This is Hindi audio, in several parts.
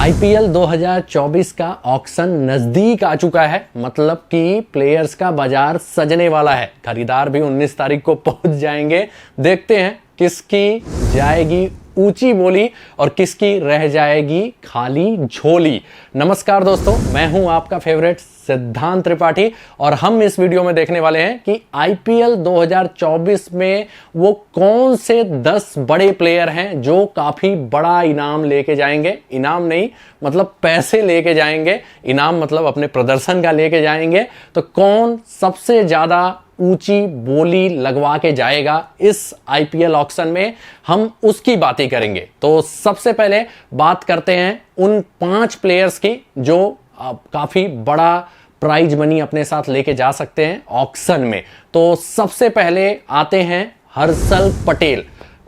आईपीएल 2024 का ऑक्शन नजदीक आ चुका है। मतलब कि प्लेयर्स का बाजार सजने वाला है। खरीदार भी 19 तारीख को पहुंच जाएंगे। देखते हैं किसकी जाएगी ऊंची बोली और किसकी रह जाएगी खाली झोली। नमस्कार दोस्तों, मैं हूं आपका फेवरेट सिद्धांत त्रिपाठी और हम इस वीडियो में देखने वाले हैं कि आईपीएल 2024 में वो कौन से 10 बड़े प्लेयर हैं जो काफी बड़ा इनाम लेके जाएंगे। इनाम नहीं मतलब पैसे लेके जाएंगे, इनाम मतलब अपने प्रदर्शन का लेके जाएंगे। तो कौन सबसे ज्यादा ऊंची बोली लगवा के जाएगा इस आईपीएल ऑक्शन में, हम उसकी बातें करेंगे। तो सबसे पहले बात करते हैं उन 5 प्लेयर्स की जो काफी बड़ा प्राइज मनी अपने साथ लेके जा सकते हैं ऑक्शन में। तो सबसे पहले आते हैं हर्षल पटेल।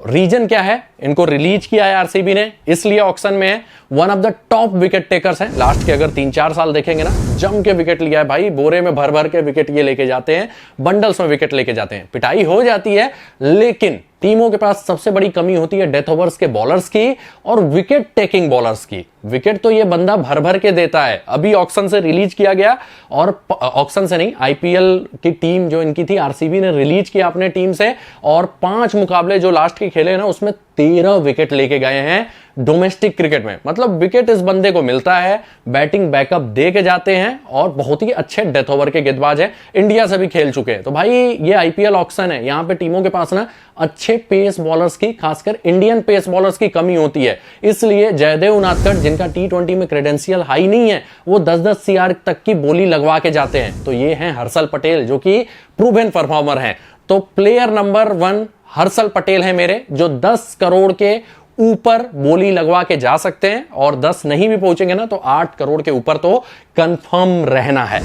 रीजन क्या है, इनको रिलीज किया है आरसीबी ने, इसलिए ऑक्शन में है। One of the top wicket takers हैं। लास्ट के अगर 3-4 साल देखेंगे ना, जम के विकेट लिया है भाई। बोरे में भर भर के विकेट ये लेके जाते हैं, बंडल्स में विकेट लेके जाते हैं। पिटाई हो जाती है, लेकिन टीमों के पास सबसे बड़ी कमी होती है डेथ ओवर्स के बॉलर्स की और विकेट टेकिंग बॉलर्स की। विकेट तो ये बंदा भर भर के देता है। अभी ऑक्शन से रिलीज किया गया, और ऑक्शन से नहीं, आईपीएल की टीम जो इनकी थी आरसीबी ने रिलीज किया अपने टीम से, और 5 मुकाबले जो लास्ट के खेले ना उसमें 13 विकेट लेके गए हैं डोमेस्टिक क्रिकेट में। मतलब विकेट इस बंदे को मिलता है, बैटिंग बैकअप दे के जाते हैं और बहुत ही अच्छे डेथ ओवर के गेंदबाज है। इंडिया से भी खेल चुके हैं। तो भाई ये आईपीएल ऑक्शन है, यहां पे टीमों के पास ना अच्छे पेस बॉलर्स की, खासकर इंडियन पेस बॉलर्स की कमी होती है। इसलिए जयदेव उनादकट, जिनका टी20 में क्रेडेंशियल हाई नहीं है, वो 10-10 सीआर तक की बोली लगवा के जाते हैं। तो ये हैं हर्षल पटेल, जो कि प्रूवन परफॉर्मर हैं। तो प्लेयर नंबर 1 हर्षल पटेल है मेरे, जो 10 करोड़ के ऊपर बोली लगवा के जा सकते हैं। और 10 नहीं भी पहुंचेंगे ना तो 8 करोड़ के ऊपर तो कंफर्म रहना है।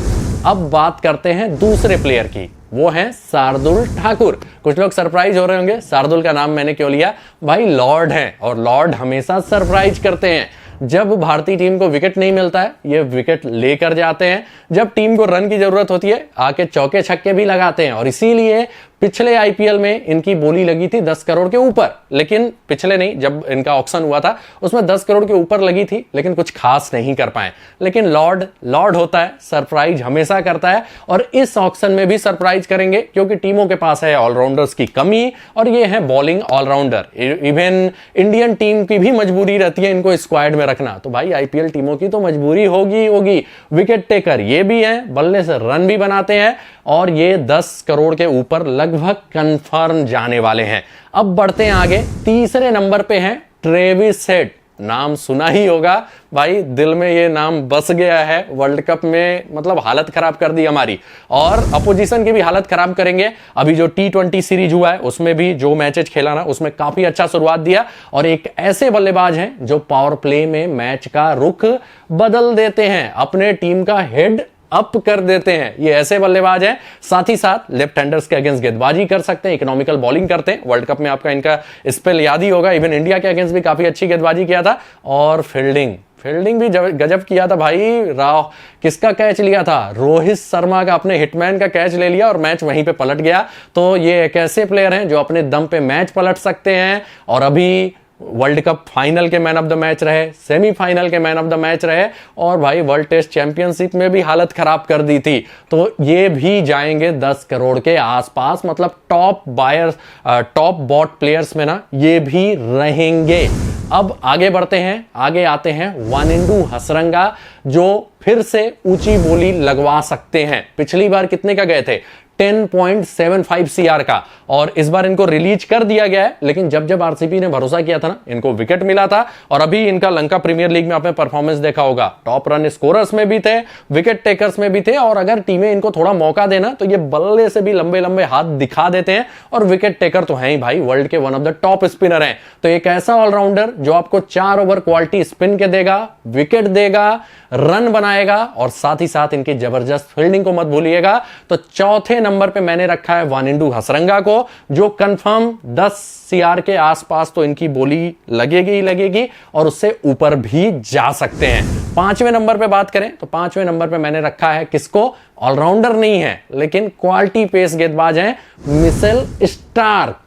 अब बात करते हैं दूसरे प्लेयर की, वो है शार्दुल ठाकुर। कुछ लोग सरप्राइज हो रहे होंगे, शार्दुल का नाम मैंने क्यों लिया। भाई लॉर्ड हैं, और लॉर्ड हमेशा सरप्राइज करते हैं। जब भारतीय टीम को विकेट नहीं मिलता है, ये विकेट लेकर जाते हैं। जब टीम को रन की जरूरत होती है, आके चौके छक्के भी लगाते हैं। और इसीलिए पिछले आईपीएल में इनकी बोली लगी थी 10 करोड़ के ऊपर। लेकिन पिछले नहीं, जब इनका ऑक्शन हुआ था उसमें 10 करोड़ के ऊपर लगी थी, लेकिन कुछ खास नहीं कर पाए। लेकिन लॉर्ड होता है, सरप्राइज हमेशा करता है। और इस ऑक्शन में भी सरप्राइज करेंगे, क्योंकि टीमों के पास है ऑलराउंडर्स की कमी, और ये है bowling allrounder. Even Indian team की भी मजबूरी रहती है इनको स्क्वाड में रखना। तो भाई आईपीएल टीमों की तो मजबूरी होगी। विकेट टेकर ये भी है, बल्ले से रन भी बनाते हैं, और ये 10 करोड़ के ऊपर लगभग कंफर्म जाने वाले हैं। अब बढ़ते हैं आगे। तीसरे नंबर पे हैं ट्रेविस हेड। नाम सुना ही होगा भाई, दिल में ये नाम बस गया है। वर्ल्ड कप में मतलब हालत खराब कर दी हमारी, और अपोजिशन की भी हालत खराब करेंगे। अभी जो टी20 सीरीज हुआ है उसमें भी जो मैचेस खेला ना, उसमें काफी अच्छा शुरुआत दिया। और एक ऐसे बल्लेबाज हैं जो पावर प्ले में मैच का रुख बदल देते हैं, अपने टीम का हेड अप कर देते हैं। ये ऐसे बल्लेबाज हैं। साथ ही साथ लेफ्ट हैंडर्स के अगेंस्ट गेंदबाजी कर सकते हैं, इकोनॉमिकल बॉलिंग करते हैं। वर्ल्ड कप में आपका इनका स्पेल याद ही होगा। इवन इंडिया के अगेंस्ट भी काफी अच्छी गेंदबाजी किया था। और फील्डिंग भी गजब किया था भाई। किसका कैच लिया था, रोहित शर्मा का, अपने हिटमैन का कैच ले लिया और मैच वहीं पे पलट गया। तो ये एक ऐसे प्लेयर हैं जो अपने दम पे मैच पलट सकते हैं। और अभी वर्ल्ड कप फाइनल के मैन ऑफ द मैच रहे, सेमीफाइनल के मैन ऑफ द मैच रहे, और भाई वर्ल्ड टेस्ट चैंपियनशिप में भी हालत खराब कर दी थी। तो ये भी जाएंगे 10 करोड़ के आसपास। मतलब टॉप बॉट प्लेयर्स में ना ये भी रहेंगे। अब आगे बढ़ते हैं, आगे आते हैं वानिंडू हसरंगा, जो फिर से ऊंची बोली लगवा सकते हैं। पिछली बार कितने का गए थे, 10.75 सीआर का, और इस बार इनको रिलीज कर दिया गया है। लेकिन जब आरसीबी ने भरोसा किया था ना, इनको विकेट मिला था। और अभी इनका लंका प्रीमियर लीग में आपने परफॉर्मेंस देखा होगा, टॉप रन स्कोरर्स में भी थे, विकेट टेकर्स में भी थे। और अगर टीमें इनको थोड़ा मौका देना तो ये बल्ले से भी लंबे लंबे हाथ दिखा देते हैं। और विकेट टेकर तो हैं ही भाई, वर्ल्ड के one of the top spinner हैं। तो एक ऐसा ऑलराउंडर जो आपको 4 ओवर क्वालिटी स्पिन के देगा, विकेट देगा, रन बनाएगा, और साथ ही साथ इनकी जबरदस्त फील्डिंग को मत भूलिएगा। तो चौथे नंबर पे मैंने रखा है वानिंडू हसरंगा को, जो कंफर्म 10 सीआर के आसपास तो इनकी बोली लगेगी, और उससे ऊपर भी जा सकते हैं। 5वें नंबर पे बात करें तो 5वें नंबर पे मैंने रखा है किसको, ऑलराउंडर नहीं है लेकिन क्वालिटी पेस गेंदबाज हैं, मिचेल स्टार्क।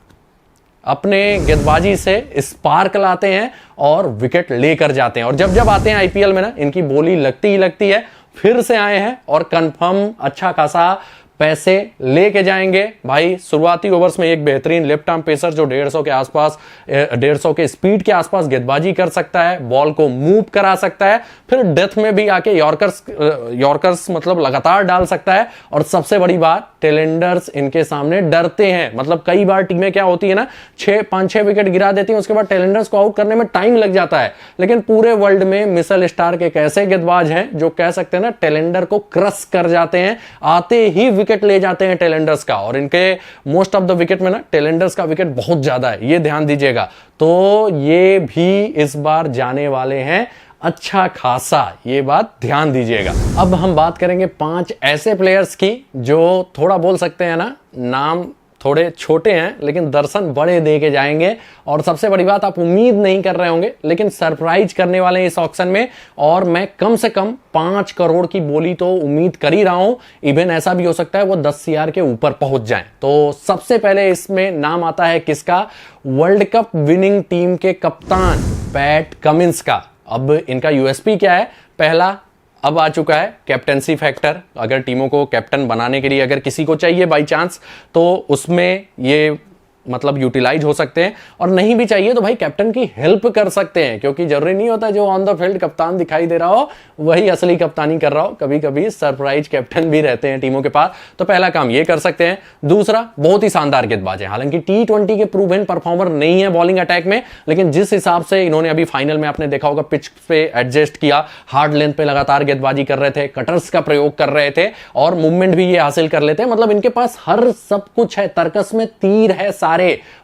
अपने गेंदबाजी से स्पार्क लाते हैं और विकेट लेकर जाते हैं। और जब जब आते हैं आईपीएल में ना, इनकी बोली लगती ही लगती है। फिर से आए हैं और कंफर्म अच्छा खासा पैसे लेके जाएंगे भाई। शुरुआती ओवर्स में एक बेहतरीन लेफ्ट आर्म पेसर जो 150 के आसपास 150 के स्पीड के आसपास गेंदबाजी कर सकता है, बॉल को मूव करा सकता है, फिर डेथ में भी आके यॉर्कर्स मतलब लगातार डाल सकता है। और सबसे बड़ी बात, टेलेंडर्स इनके सामने डरते हैं। मतलब कई बार टीमें क्या होती है ना, 5-6 विकेट गिरा देती हैं, उसके बाद टेलेंडर्स को आउट करने में टाइम लग जाता है। लेकिन पूरे वर्ल्ड में मिशेल स्टार्क एक ऐसे गेंदबाज हैं जो कह सकते हैं ना, टेलेंडर को क्रश कर जाते हैं, आते ही विकेट ले जाते हैं टेलेंडर्स का। और इनके मोस्ट ऑफ द विकेट में ना टेलेंडर्स का विकेट बहुत ज्यादा है, ये ध्यान दीजिएगा। तो ये भी इस बार जाने वाले हैं अच्छा खासा, ये बात ध्यान दीजिएगा। अब हम बात करेंगे 5 ऐसे प्लेयर्स की जो थोड़ा बोल सकते हैं ना, नाम थोड़े छोटे हैं लेकिन दर्शन बड़े दे के जाएंगे। और सबसे बड़ी बात, आप उम्मीद नहीं कर रहे होंगे लेकिन सरप्राइज करने वाले हैं इस ऑक्शन में। और मैं कम से कम 5 करोड़ की बोली तो उम्मीद कर ही रहा हूं। इवन ऐसा भी हो सकता है वो 10 CR के ऊपर पहुंच जाएं। तो सबसे पहले इसमें नाम आता है किसका? वर्ल्ड कप विनिंग टीम के कप्तान पैट कमिंस का। अब इनका यूएसपी क्या है? पहला, अब आ चुका है कैप्टेंसी फैक्टर। अगर टीमों को कैप्टन बनाने के लिए अगर किसी को चाहिए बाई चांस, तो उसमें ये मतलब यूटिलाइज हो सकते हैं। और नहीं भी चाहिए तो भाई कैप्टन की हेल्प कर सकते हैं, क्योंकि जरूरी नहीं होता जो ऑन द फील्ड कप्तान दिखाई दे रहा हो वही असली कप्तानी कर रहा हो। कभी कभी सरप्राइज कैप्टन भी रहते हैं टीमों के पास। तो पहला काम ये कर सकते हैं। दूसरा, बहुत ही शानदार गेंदबाज है। हालांकि T20 के प्रूवन परफॉर्मर नहीं है बॉलिंग अटैक में, लेकिन जिस हिसाब से इन्होंने अभी फाइनल में आपने देखा होगा पिच पे एडजस्ट किया, हार्ड लेंथ पे लगातार गेंदबाजी कर रहे थे, कटर्स का प्रयोग कर रहे थे और मूवमेंट भी ये हासिल कर लेते हैं। मतलब इनके पास हर सब कुछ है, तर्कस में तीर है सारे,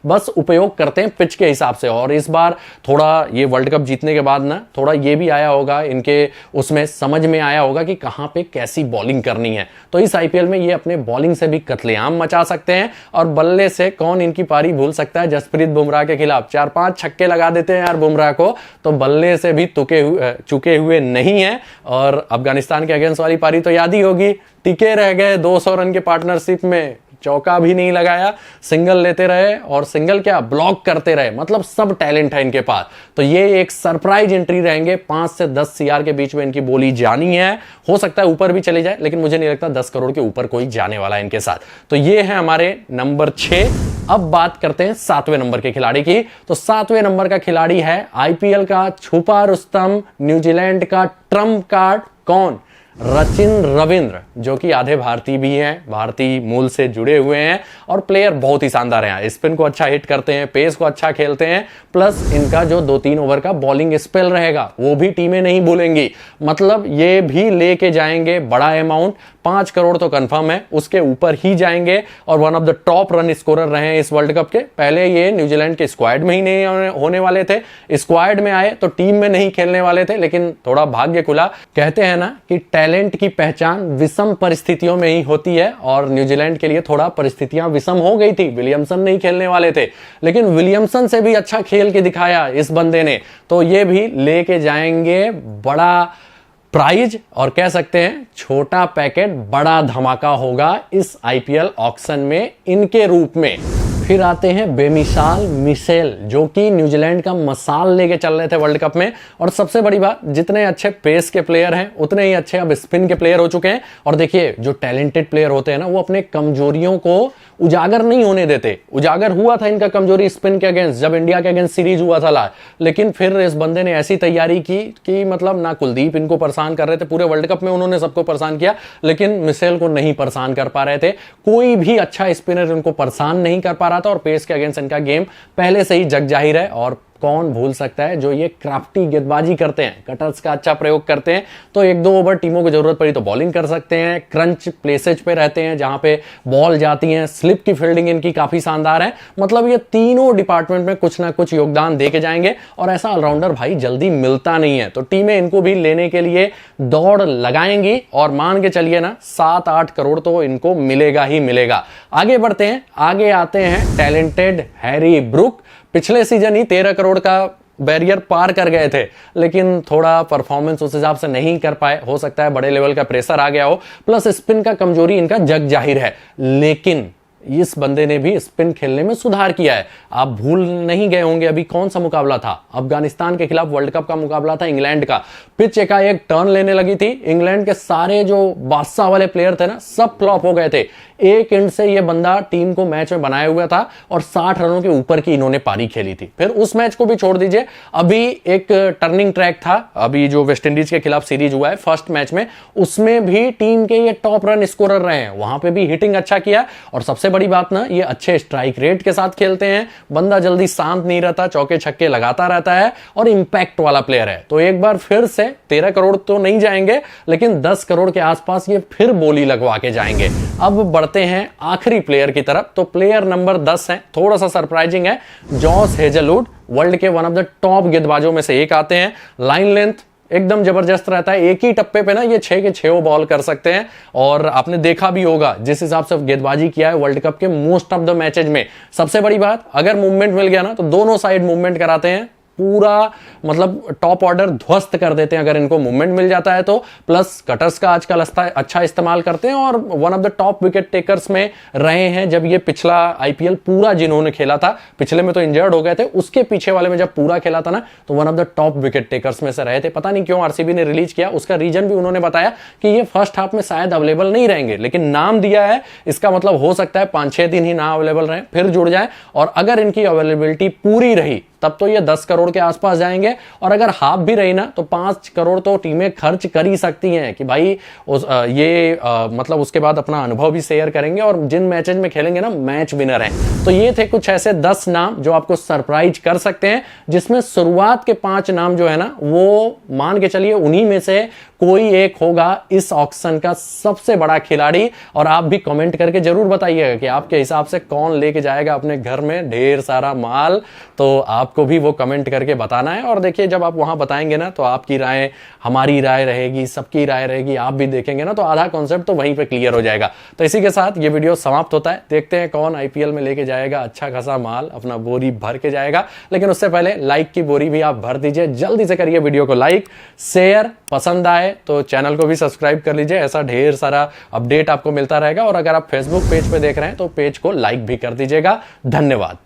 बस उपयोग करते हैं पिच के हिसाब से। और इस बार थोड़ा ये वर्ल्ड कप जीतने के बाद ना, थोड़ा ये भी आया होगा इनके उसमें समझ में आया होगा कि कहां पे कैसी बॉलिंग करनी है। तो इस आईपीएल में ये अपने बॉलिंग से भी कत्लेआम मचा सकते हैं। और बल्ले से कौन इनकी पारी भूल सकता है? जसप्रीत बुमराह के खिलाफ 4-5 छक्के लगा देते हैं यार बुमराह को, तो बल्ले से भी चुके हुए नहीं है। और अफगानिस्तान के अगेंस्ट वाली पारी तो याद ही होगी, टिके रह गए 200 रन के पार्टनरशिप में, चौका भी नहीं लगाया, सिंगल लेते रहे और सिंगल क्या ब्लॉक करते रहे। मतलब सब टैलेंट है इनके पास। तो ये एक सरप्राइज एंट्री रहेंगे। 5 से 10 CR के बीच में इनकी बोली जानी है। हो सकता है ऊपर भी चले जाए, लेकिन मुझे नहीं लगता 10 करोड़ के ऊपर कोई जाने वाला है इनके साथ। तो ये है हमारे नंबर 6। अब बात करते हैं 7वें नंबर के खिलाड़ी की। तो 7वें नंबर का खिलाड़ी है आईपीएल का छुपा रुस्तम, न्यूजीलैंड का ट्रम्प कार्ड। कौन? सचिन रविंद्र, जो कि आधे भारतीय भी हैं, भारतीय मूल से जुड़े हुए हैं और प्लेयर बहुत ही शानदार हैं। स्पिन को अच्छा हिट करते हैं, पेस को अच्छा खेलते हैं, प्लस इनका जो 2-3 ओवर का बॉलिंग स्पेल रहेगा वो भी टीमें नहीं भूलेंगी। मतलब ये भी लेके जाएंगे बड़ा अमाउंट, 5 करोड़ तो कंफर्म है, उसके ऊपर ही जाएंगे। और one of the top run scorer रहे हैं इस वर्ल्ड कप के। पहले ये न्यूजीलैंड के स्क्वाड में ही नहीं होने वाले थे, स्क्वाड में आए तो टीम में नहीं खेलने वाले थे, लेकिन थोड़ा भाग्य खुला। कहते हैं ना कि टैलेंट की पहचान विषम परिस्थितियों में ही होती है, और न्यूजीलैंड के लिए थोड़ा परिस्थितियां विषम हो गई थी। विलियमसन नहीं खेलने वाले थे, लेकिन विलियमसन से भी अच्छा खेल के दिखाया इस बंदे ने। तो ये भी लेके जाएंगे बड़ा प्राइज, और कह सकते हैं छोटा पैकेट बड़ा धमाका होगा इस आईपीएल ऑक्शन में इनके रूप में। फिर आते हैं बेमिसाल मिशेल, जो कि न्यूजीलैंड का मसाल लेके चल रहे थे वर्ल्ड कप में। और सबसे बड़ी बात, जितने अच्छे पेस के प्लेयर हैं उतने ही अच्छे अब स्पिन के प्लेयर हो चुके हैं। और देखिए, जो टैलेंटेड प्लेयर होते हैं ना, वो अपने कमजोरियों को उजागर नहीं होने देते। उजागर हुआ था इनका कमजोरी स्पिन के अगेंस्ट, जब इंडिया के अगेंस्ट सीरीज हुआ था लेकिन फिर इस बंदे ने ऐसी तैयारी की कि मतलब ना कुलदीप इनको परेशान कर रहे थे, पूरे वर्ल्ड कप में उन्होंने सबको परेशान किया, लेकिन मिशेल को नहीं परेशान कर पा रहे थे। कोई भी अच्छा स्पिनर इनको परेशान नहीं कर पा रहा था। और पेस के अगेंस्ट इनका गेम पहले से ही जग जाहिर है। और कौन भूल सकता है जो ये क्राफ्टी गेंदबाजी करते हैं, कटर्स का अच्छा प्रयोग करते हैं, तो 1-2 ओवर टीमों को जरूरत पड़ी तो बॉलिंग कर सकते हैं। क्रंच प्लेसेज पे रहते हैं जहां पे बॉल जाती है, स्लिप की फील्डिंग इनकी काफी शानदार है। मतलब ये तीनों डिपार्टमेंट में कुछ ना कुछ योगदान दे के जाएंगे। और ऐसा ऑलराउंडर भाई जल्दी मिलता नहीं है, तो टीमें इनको भी लेने के लिए दौड़ लगाएंगी। और मान के चलिए ना, 7-8 करोड़ तो इनको मिलेगा ही मिलेगा। आगे बढ़ते हैं, आगे आते हैं टैलेंटेड हैरी ब्रूक। पिछले सीजन ही 13 करोड़ का बैरियर पार कर गए थे, लेकिन थोड़ा परफॉर्मेंस उस हिसाब से नहीं कर पाए। हो सकता है बड़े लेवल का प्रेशर आ गया हो, प्लस स्पिन का कमजोरी इनका जग जाहिर है। लेकिन इस बंदे ने भी स्पिन खेलने में सुधार किया है। आप भूल नहीं गए होंगे अभी कौन सा मुकाबला था, अफगानिस्तान के खिलाफ वर्ल्ड कप का मुकाबला था इंग्लैंड का। पिच एकाएक टर्न लेने लगी थी, इंग्लैंड के सारे जो बादशाह वाले प्लेयर थे ना सब फ्लॉप हो गए थे। एक एंड से ये बंदा टीम को मैच में बनाया हुआ था और 60 रनों के ऊपर की इन्होंने पारी खेली थी। फिर उस मैच को भी छोड़ दीजिए, अभी एक टर्निंग ट्रैक था, अभी जो वेस्ट इंडीज के खिलाफ सीरीज हुआ है फर्स्ट मैच में, उसमें भी टीम के ये टॉप रन स्कोरर रहे हैं, वहां पे भी हिटिंग अच्छा किया। और सबसे बड़ी बात ना, ये अच्छे स्ट्राइक रेट के साथ खेलते हैं, बंदा जल्दी शांत नहीं रहता, चौके छक्के लगाता रहता है और इंपैक्ट वाला प्लेयर है। तो एक बार फिर से 13 करोड़ तो नहीं जाएंगे, लेकिन 10 करोड़ के आसपास ये फिर बोली लगवा के जाएंगे। अब बढ़ते हैं आखिरी प्लेयर की तरफ। तो प्लेयर नंबर 10 है, थोड़ा सा सरप्राइजिंग है, जॉस हेजलवुड। वर्ल्ड के वन ऑफ द टॉप गेंदबाजों में से एक आते हैं। लाइन लेंथ एकदम जबरदस्त रहता है, एक ही टप्पे पे ना ये 6 के 6 बॉल कर सकते हैं। और आपने देखा भी होगा जिस हिसाब से गेंदबाजी किया है वर्ल्ड कप के मोस्ट ऑफ द मैचेज में। सबसे बड़ी बात, अगर मूवमेंट मिल गया ना तो दोनों साइड मूवमेंट कराते हैं, पूरा मतलब टॉप ऑर्डर ध्वस्त कर देते हैं अगर इनको मूवमेंट मिल जाता है तो। प्लस कटर्स का आजकल अच्छा इस्तेमाल करते हैं और one of the top wicket takers में रहे हैं। जब ये पिछला आईपीएल पूरा जिन्होंने खेला था, पिछले में तो इंजर्ड हो गए थे, उसके पीछे वाले में जब पूरा खेला था ना तो one of the top wicket takers में से रहे थे। पता नहीं क्यों आरसीबी ने रिलीज किया, उसका रीजन भी उन्होंने बताया कि ये फर्स्ट हाफ में शायद अवेलेबल नहीं रहेंगे, लेकिन नाम दिया है, इसका मतलब हो सकता है 5-6 दिन ही ना अवेलेबल रहे, फिर जुड़ जाए। और अगर इनकी अवेलेबिलिटी पूरी रही तब तो ये 10 करोड़ के आसपास जाएंगे, और अगर हाफ भी रही ना तो 5 करोड़ तो टीमें खर्च कर ही सकती हैं कि भाई मतलब उसके बाद अपना अनुभव भी शेयर करेंगे और जिन मैचेज में खेलेंगे ना मैच विनर हैं। तो ये थे कुछ ऐसे 10 नाम जो आपको सरप्राइज कर सकते हैं, जिसमें शुरुआत के 5 नाम जो है ना वो मान के चलिए उन्हीं में से कोई एक होगा इस ऑक्शन का सबसे बड़ा खिलाड़ी। और आप भी कमेंट करके जरूर बताइएगा कि आपके हिसाब से कौन लेके जाएगा अपने घर में ढेर सारा माल, तो आपको भी वो कमेंट करके बताना है। और देखिए जब आप वहां बताएंगे ना तो आपकी राय हमारी राय रहेगी, सबकी राय रहेगी, आप भी देखेंगे ना तो आधा कॉन्सेप्ट तो वहीं पे क्लियर हो जाएगा। तो इसी के साथ ये वीडियो समाप्त होता है। देखते हैं कौन आईपीएल में लेके जाएगा अच्छा खासा माल, अपना बोरी भर के जाएगा। लेकिन उससे पहले लाइक की बोरी भी आप भर दीजिए, जल्दी से करिए वीडियो को लाइक शेयर, पसंद आए तो चैनल को भी सब्सक्राइब कर लीजिए, ऐसा ढेर सारा अपडेट आपको मिलता रहेगा। और अगर आप फेसबुक पेज पे देख रहे हैं तो पेज को लाइक भी कर दीजिएगा। धन्यवाद।